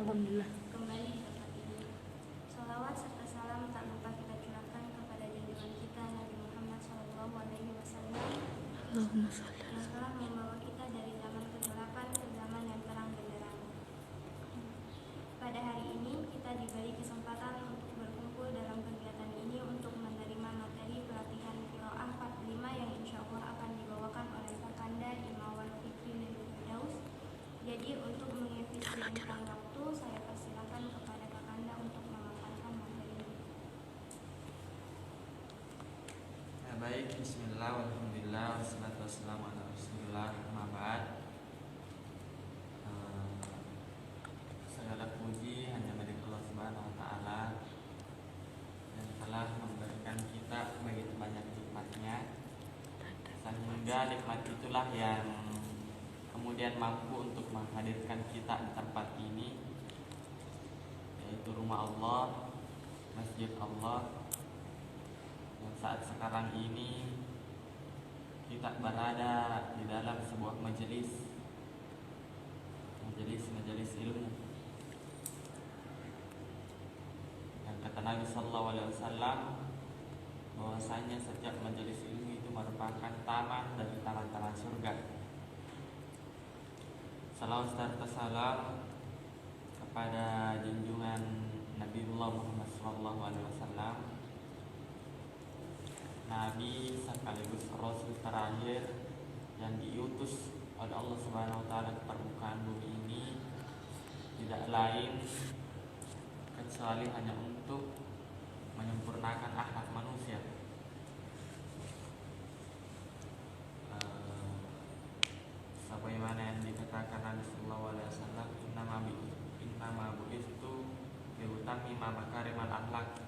Alhamdulillah. Kembali di tempat ini. Salawat serta salam tak lupa kita curahkan kepada junjungan kita Nabi Muhammad SAW Allahumma sholli. yang telah membawa kita dari zaman kegelapan ke zaman yang terang benderang. Pada hari ini kita diberi kesempatan untuk berkumpul dalam kegiatan ini untuk menerima materi pelatihan qiraah 45 yang insya Allah akan dibawakan oleh Kakanda Imawan Fikri dari Firdaus. Jadi untuk mengefisienkan waktu, saya persilakan kepada Kakanda untuk memaparkan materi ini. Baik, bismillah, alhamdulillah, wassalatu wassalamu ala rasulillah, amma ba'd. Segala puji hanya milik Allah Subhanahu wa ta'ala yang telah memberikan kita begitu banyak nikmatnya, sehingga nikmat itulah yang kemudian mampu untuk menghadirkan kita di tempat ini, yaitu rumah Allah, masjid Allah, yang saat sekarang ini kita berada di dalam sebuah majelis ilmu yang kata Nabi Sallallahu Alaihi Wasallam bahwasanya setiap majelis ilmu itu merupakan taman dari taman-taman surga. Salawat serta salam kepada junjungan Nabiullah Muhammad Sallallahu Alaihi Wasallam, Nabi sekaligus Rasul terakhir yang diutus oleh Allah Subhanahu Wa Taala ke permukaan bumi ini, tidak lain kecuali hanya untuk menyempurnakan akhlak manusia. Sebagaimana yang dikatakan Nabi Sallallahu Alaihi Wasallam, innama bu'istu liutammima makarimal akhlak,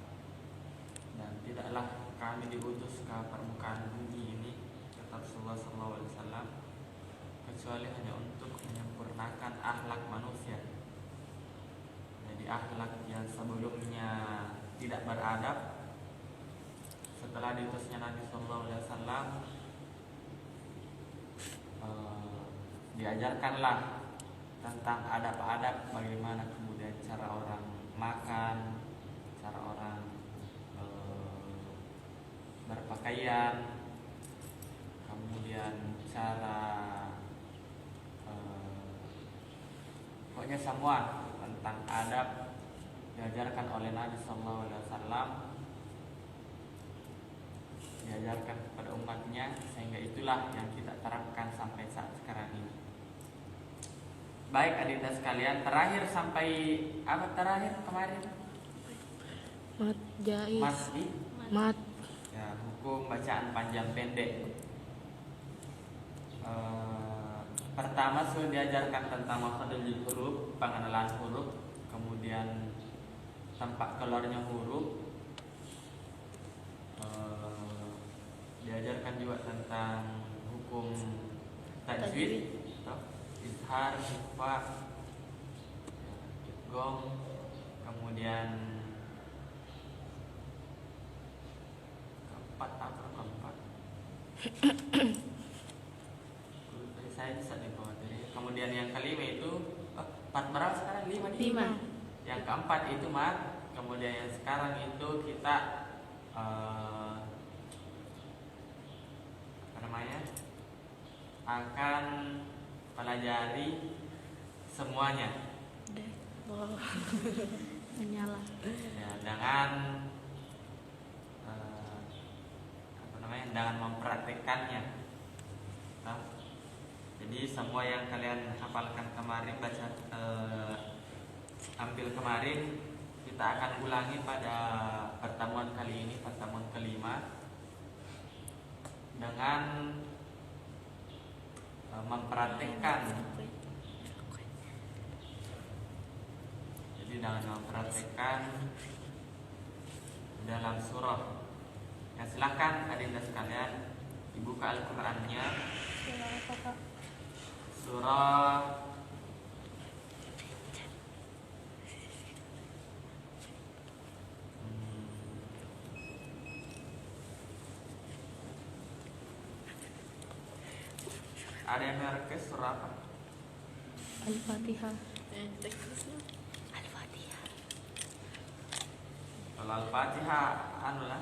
dan tidaklah kami diutus ke permukaan bumi ini, kata Rasulullah Sallallahu Alaihi Wasallam, kecuali hanya untuk menyempurnakan akhlak manusia. Jadi akhlak yang sebelumnya tidak beradab, setelah diutusnya Nabi Sallallahu Alaihi Wasallam, diajarkanlah tentang adab-adab, bagaimana kemudian cara orang makan, cara orang berpakaian, kemudian cara pokoknya semua tentang adab diajarkan oleh Nabi Sallallahu Alaihi Wasallam, diajarkan kepada umatnya, sehingga itulah yang kita terapkan sampai saat sekarang ini. Baik adinda sekalian, terakhir sampai apa terakhir kemarin? Mat jaiz. Mat. Ya, hukum bacaan panjang pendek. Pertama sudah diajarkan tentang makhrajul huruf, pengenalan huruf, kemudian tempat keluarnya huruf. Diajarkan juga tentang hukum tajwid, izhar, ikhfa, idgham, kemudian keempat. Saya bisa dipelajari. Kemudian yang kelima itu empat berapa sekarang? Lima. Yang keempat itu mat. Kemudian yang sekarang itu kita akan pelajari semuanya. Menyala. Ya, dengan dengan mempraktikkannya. Jadi semua yang kalian hafalkan kemarin, ambil kemarin, kita akan ulangi pada pertemuan kali ini, pertemuan kelima, dengan mempraktikkan. Jadi dengan mempraktikkan dalam surah. Ya, silakan adinda sekalian dibuka Al-Qur'annya. Surah Ada yang merekes surah apa? Al-Fatihah. Kalau Al-Fatihah anu lah.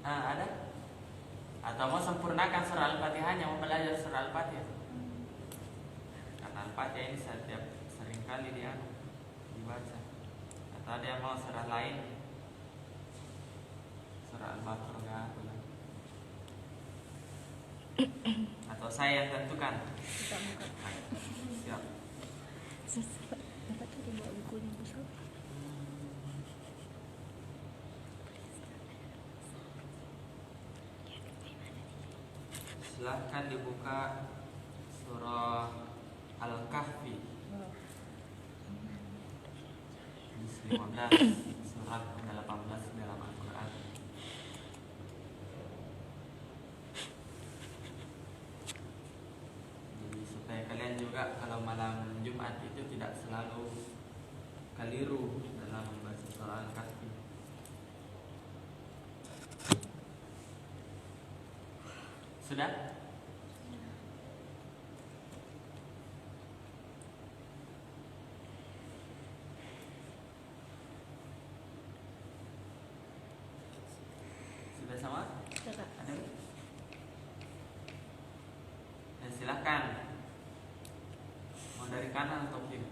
Ada? Atau mau sempurnakan surah Al-Fatihahnya, mau belajar surah Al-Fatihah? Karena Al-Fatihah ini setiap seringkali dibaca. Atau ada yang mau surah lain? Surah Al-Baqarah atau saya yang tentukan? Siap. Apa tadi bawa bukunya besar? Silahkan dibuka surah Al-Kahfi 15 surat ke-18 dalam Al-Quran. Jadi supaya kalian juga kalau malam Jumat itu tidak selalu keliru dalam membaca surah Al-Kahfi. Sudah? Sudah sama? Sudah. Ada? Ya, silahkan. Mau dari kanan atau kiri?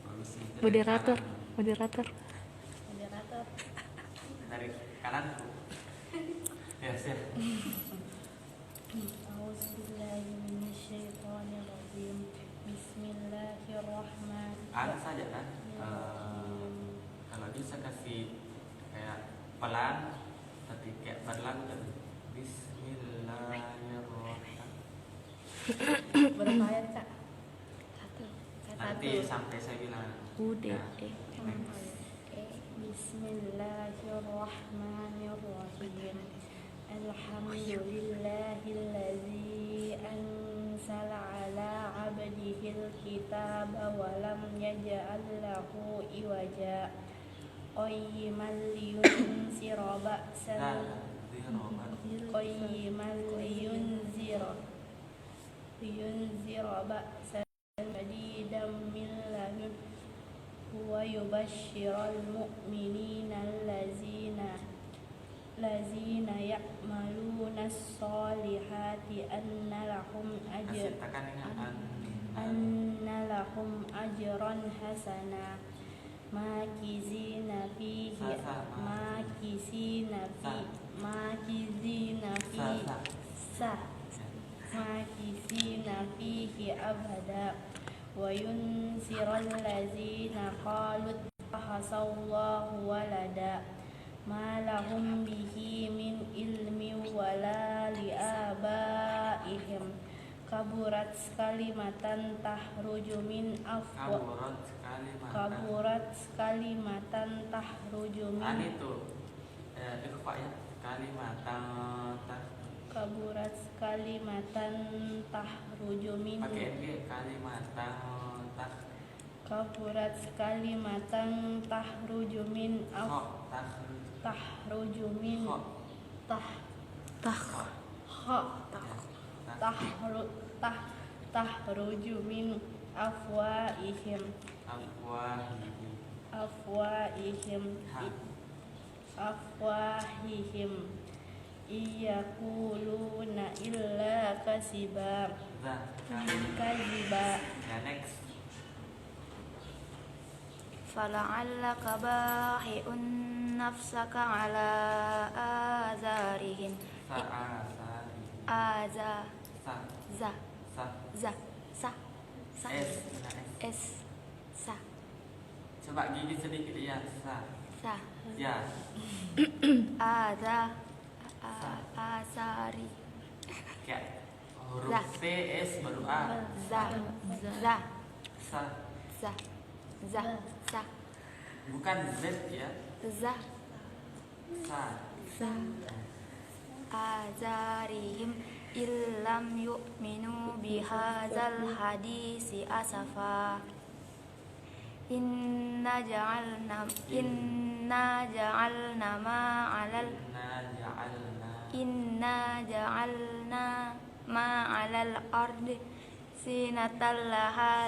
Bagus nih, dari Moderator, kanan. moderator. Dari kanan. Ya, siap. A'udzubillahi minasyaitonirrajim. Bismillahirrahmanirrahim. Anu saja kan? Kalau bisa kasih kayak pelan, tapi kayak berlagu kan? Bismillahirrahmanirrahim. Berapa ayat, Kak? Nanti sampai saya bilang. Udah. Bismillahirrahmanirrahim. Alhamdulillahilladzi anzala ala 'abdihil kitaba wa lam yaj'al lahu iwaja qayyiman liyunzira ba'san shadidan min ladun wa yubashshiral mu'minina allazina ya'maluna as-solihati anna lahum ajran hasana makizina fihi abada wa yunziral ladzina qalu ittakhadallahu walada ma lahum bihi min ilmin wala liabaihim kaburat kalimatan tahruju min Itu ikhfa ya, kalimatan kaburat kalimatan tahruju min pakai NG kalimatan kaburat kalimatan tahruju min tahruju min afwahihim iyakuluna illa kaziba. Ya, next. Fala'allaka bahi'un nafsaka ala azarihim Coba gigit sedikit ya, ya. Azari. Kayak huruf C, S baru A. Bukan Z ya. Azarihim illam yu'minu bihadzal hadisi asafa. Inna ja'alna ma 'alal ardi zinatan laha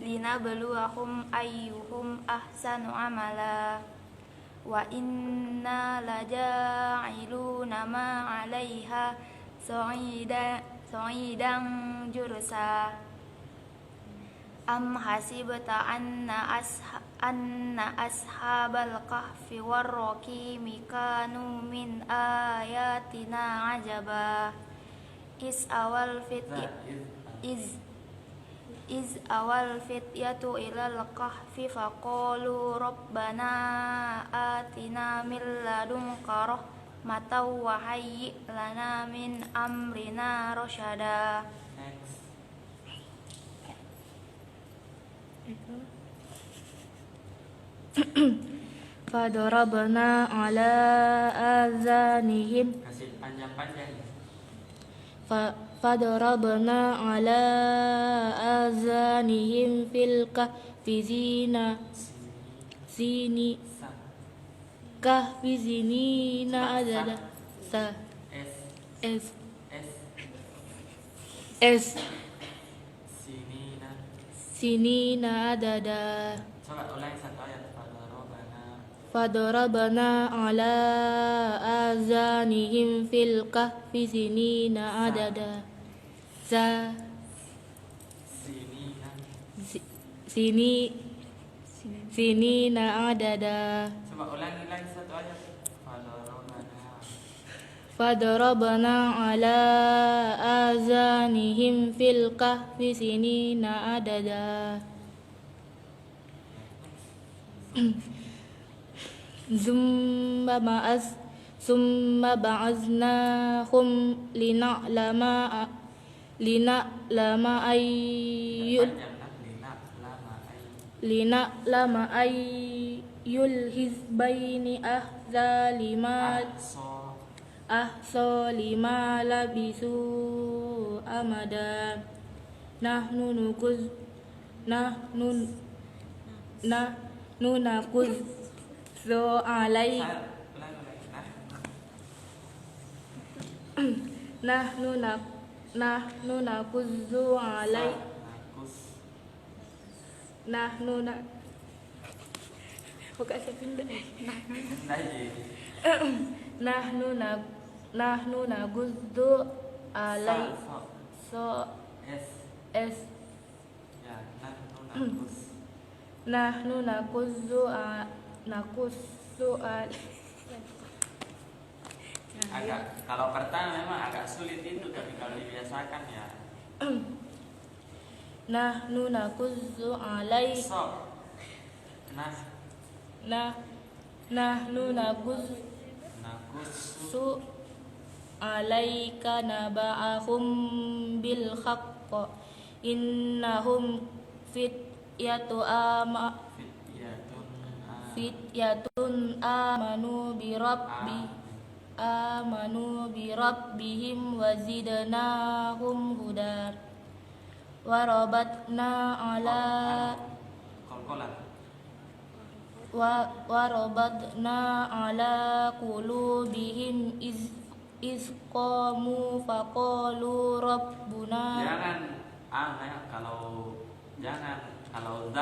linabluwahum ayyuhum ahsanu amala wa inna laja'iluna ma 'alaiha sa'idan jursa am hasibta anna ashabal kahfi warraqimi kanu min ayatina ajaba is awal fityatu ilal kahfi faqalu rabbana atina min ladunka rahmatan wa hayyi lana min amrina rasyada. Next. Fadarabna ala azanihim Kasih panjang-panjang. Fadarabna ala azanihim fil kahfi zinina adada S sinina adada. Coba ulangi satu ayat. Fadarabna ala azanihim fil kahfi zinina adada. Sinina adada. Coba ulangi lagi satu ayat. Fadarabna ala azanihim fil kahfi sinina adada. Summa ba'aznahum lina'lama ayyul hizbaini ahsa lima labisu amada. Nahnu nakuzzu alaika nahnu nakuzzu agak kalau pertama memang agak sulit itu, tapi kalau dibiasakan ya. Nahnu nakuzzu alaika nahnu nakuzzu alaika naba'ahum bil haqq innahum fityatun amanu bi rabbihim wa zidnahum huda warabatna ala qulubihim iz qamu faqalu rabbuna. Kalau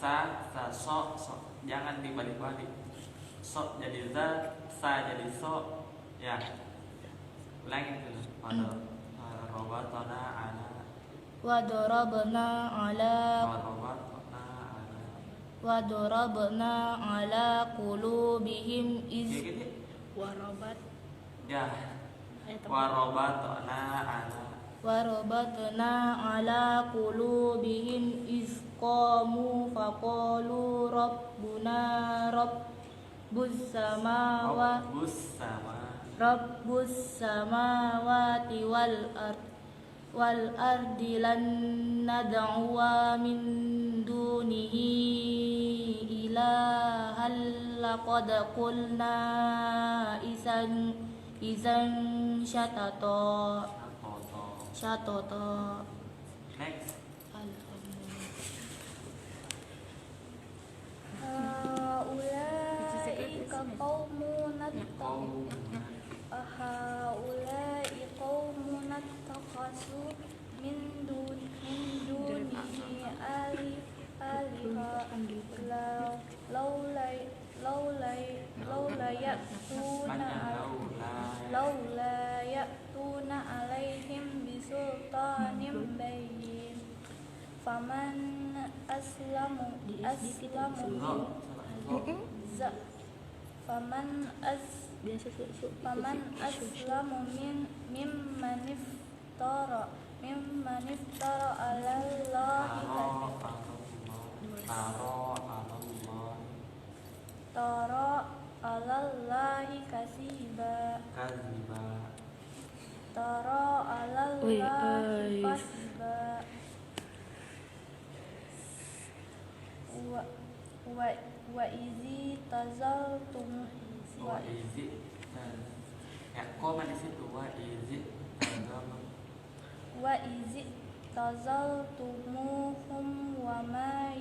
sa so jangan dibalik-balik. So jadi za, sa jadi so, ya. Ulangi dulu. Wadarabna ala qulubihim iz warabatna ala qulubihim iz qamu faqalu rabbuna rabbus samawati wal ardi lan nad'uwa min dunihi ilahan laqad qulna izan syatata. Next. Haula'i qaumun laula ya'tuna alaihim bisultanin bayyin faman aslamu faman aslamu mimman iftara ala Allahi kasiba wa izi tazaltum wa izi tazaltumuhum wa ma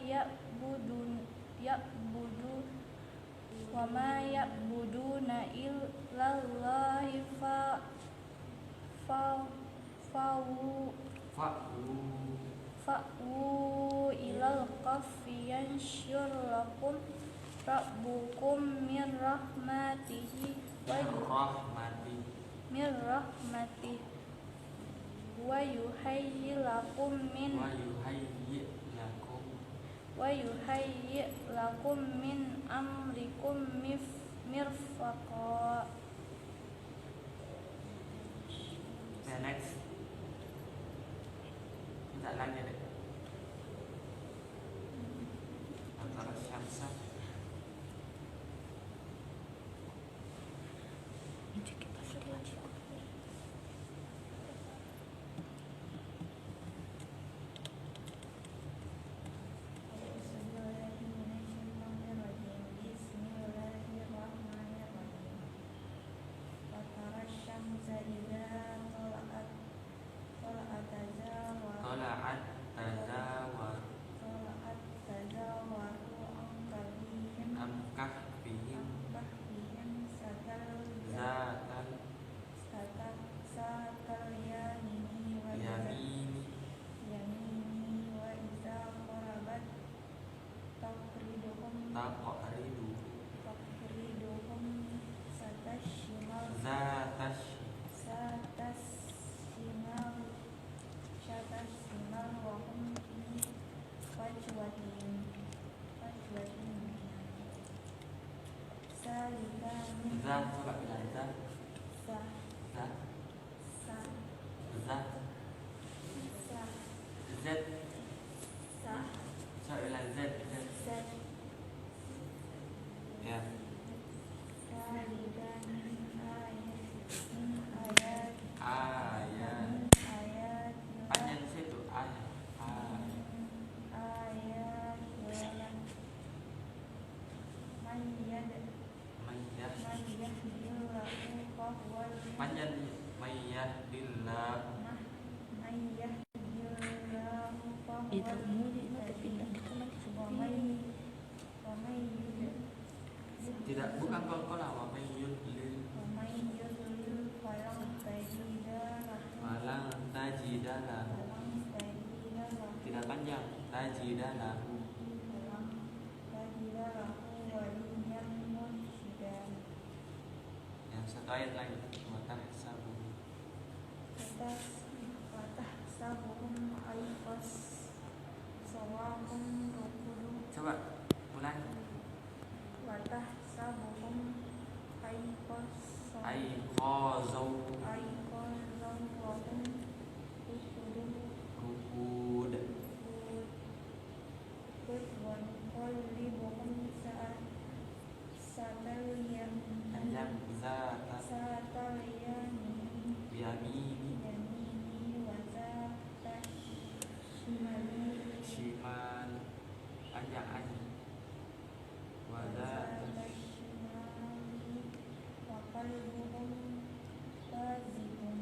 ya'buduna illallahi fa'u ilal kahfi yanshur lakum rabbukum min rahmatihi wa yuhayyi lakum min amrikum mirfaqa. Next. Kita lagi deh. Antara Syamsa. Coba bilang ya. Ayat panjang situ ayat. Panjang mayyadillah. Itu mudi nanti pindah di kamar Tidak, bukan qalqalah wa mayyudlil. Walang tajidalahu. Tidak panjang, tajidalahu. Yang satu ayat lagi, watah sabuhum ayqas sawahum rukudu. Coba ulang. Watah sabuhum ayqas ayqazau wahum rukud wa nuqallibuhum sa'atal yamini wa zata shimal panjang wa zata shimali wa qalbuhum bazibun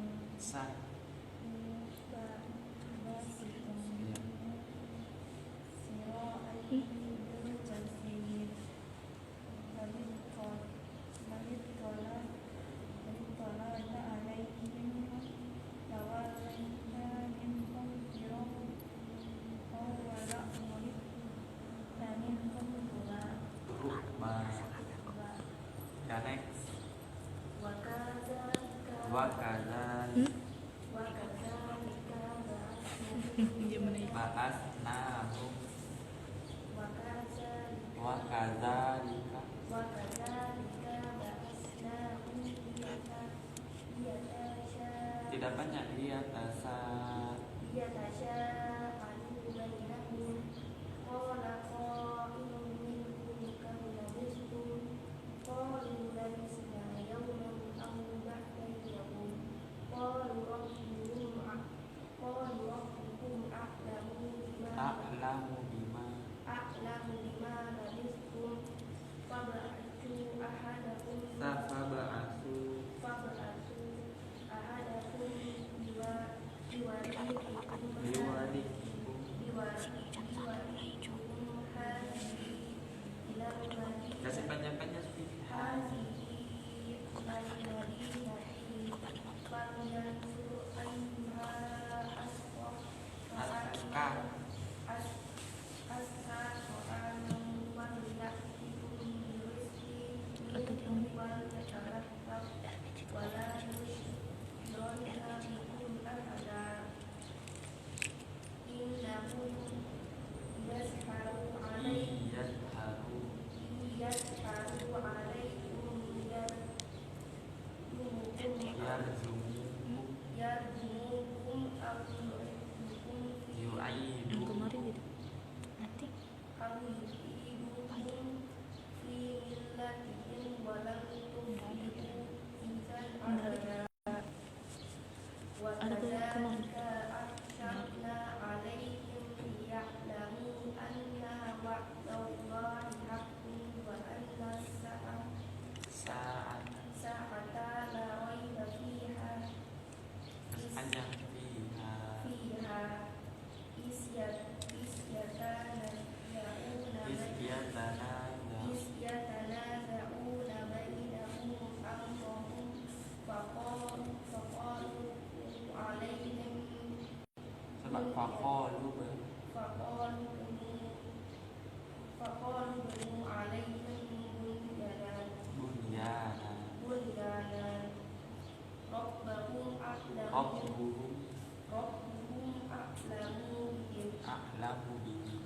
wa kadzal ba'asnahum wa kadzalika tidak banyak dia tasa a'lamu bima tafaba'asu liwalikum kasih panjang-panjang sedikit askar Yang kemarin gitu. Nanti ada kemarin. saat panjang fiha sebab faqalu bunyana rabbuhum a'lamu bihi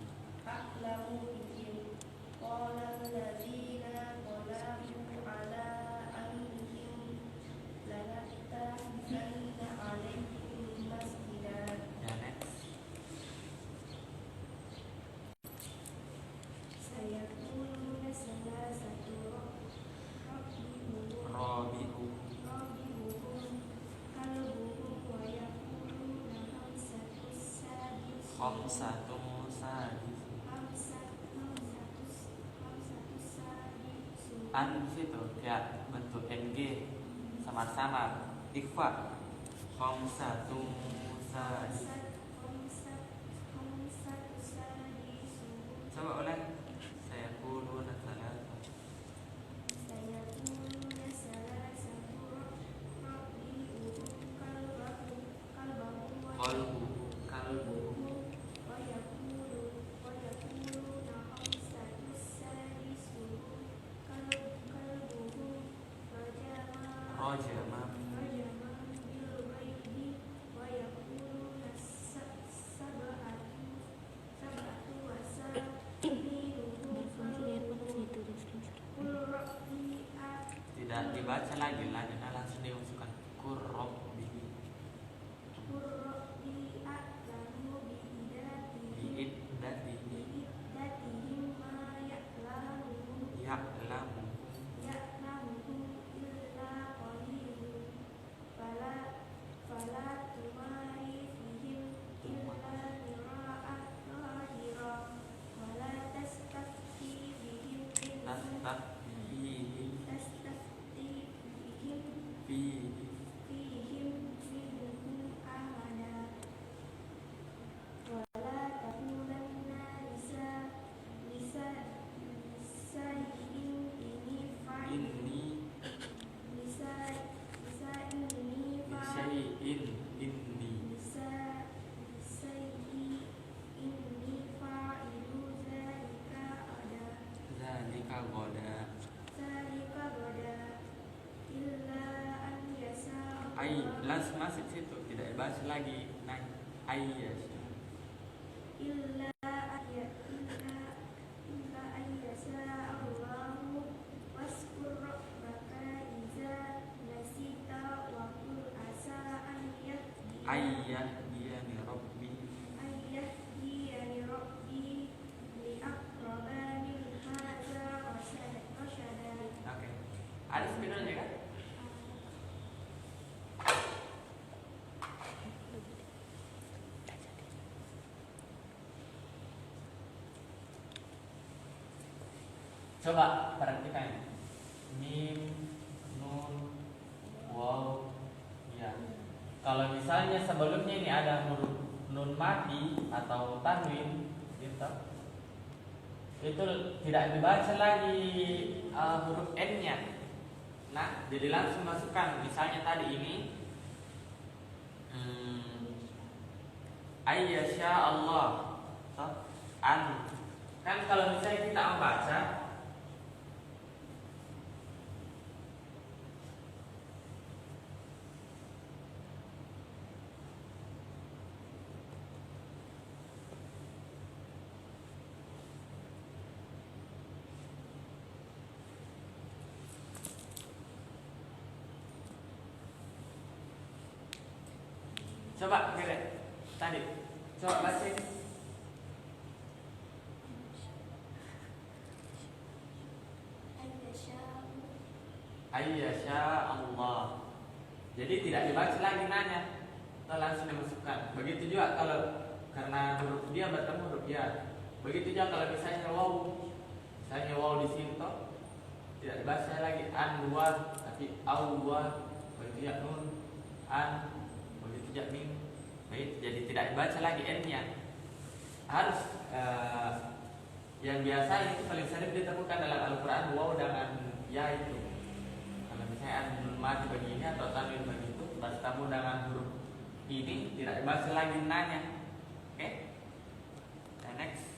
ya next rabi'u khamsatun sadis an situ ya bentuk ng sama-sama ikhfa khamsatun sadis coba ulang saya quluna salasa kalbu rajama tidak dibaca lagi langsung diusulkan kurrob bihi bi'iddatihi ya'lamu tastafihim fihi inni syai'in inni zalika goda langsung masuk situ, tidak dibahas lagi. Nah, ayyasha. illa ayyasha Allahu waskur rabbaka iza nasita wa qul asa an Ayyahdiyani rabbi. yahdiyani rabbi li aqraba min hadza rasyada. Oke. Ada spidolnya kan? Coba perhatikan. Mim, nun, waw, ya. Kalau misalnya sebelumnya ini ada huruf nun mati atau tanwin, gitu, itu tidak dibaca lagi huruf n-nya. Nah, jadi langsung masukkan. Misalnya tadi ini ayyasha Allah, an. Kan kalau misalnya kita membaca coba Gere, tadi coba baca ini. Ayyasha Allah. Jadi tidak dibaca lagi nanya, atau langsung dimasukkan. Begitu juga kalau karena huruf dia bertemu huruf ya. Begitu juga kalau misalnya waw di sini toh tidak dibaca lagi an wa, tapi awwa. Begitu juga nun an, begitu juga mim. Baik, jadi tidak dibaca lagi n-nya. Harus yang biasa itu paling sering ditemukan dalam Al-Quran waw dengan ya itu. Kalau misalnya nun mati begini atau tanwin begitu, bertemu dengan huruf ini tidak dibaca lagi nanya. Oke? Okay? Next.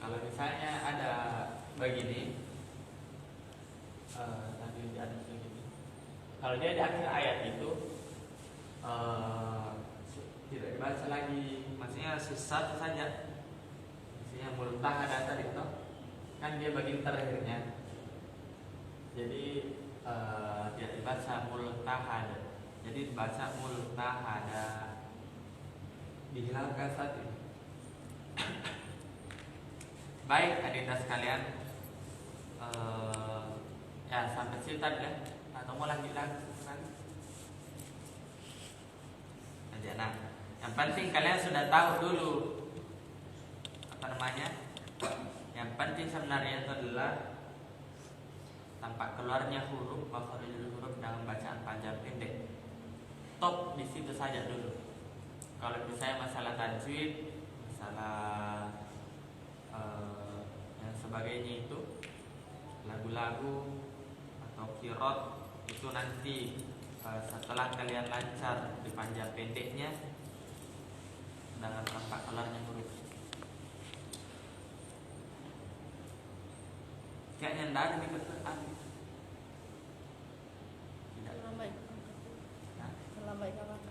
Kalau misalnya ada begini, tadi di atas begini. Kalau dia di akhir ayat itu tidak dibaca lagi, maksudnya satu saja. Maksudnya multahada tadi itu kan dia bagian terakhirnya. Jadi tidak dibaca multahada. Jadi dibaca multahada. Dihilangkan saat ini. Baik adinda sekalian, ya sampai situ tadi ya. Atau mau lanjut lagi? Nah, yang penting kalian sudah tahu dulu apa namanya. Yang penting sebenarnya itu adalah tampak keluarnya huruf, makhrajul huruf dalam bacaan panjang pendek. Top di situ saja dulu. Kalau misalnya masalah tajwid, masalah sebagainya itu, lagu-lagu atau kirot itu nanti setelah kalian lancar di panjang pendeknya dengan tanpa kelarnya huruf. Kayaknya tidak ada di Quran. Tidak. Terlambat kawan.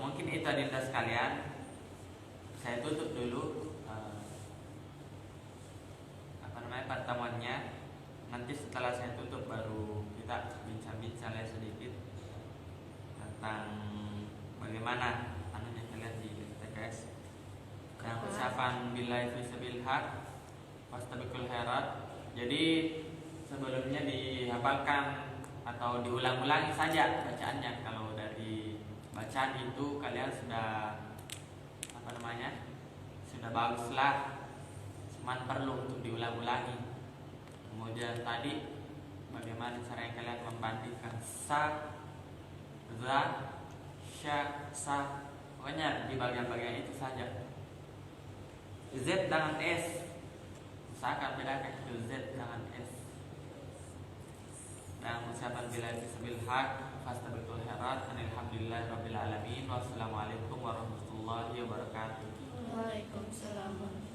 Mungkin itu adinda sekalian. Saya tutup dulu pertemuannya. Nanti setelah saya tutup baru kita bincang-bincang sedikit tentang bagaimana anunya kalian di TKS. Yang ucapan billahi fisabilil haq wastabiqul khairat. Jadi sebelumnya dihafalkan atau diulang-ulangi saja bacaannya. Kalau dari bacaan itu kalian sudah sudah baguslah, cuman perlu untuk diulang-ulangi. Kemudian tadi bagaimana cara kalian membandingkan sa, za, sya, sa, pokoknya di bagian-bagian itu saja. Z dengan S, usahakan bedakan itu Z dengan S. Dan ucapan billahi fisabilil haq fastabiqul khairat. Alhamdulillahirabbil alamin. Wassalamualaikum warahmatullahi wabarakatuh. Waalaikumsalam.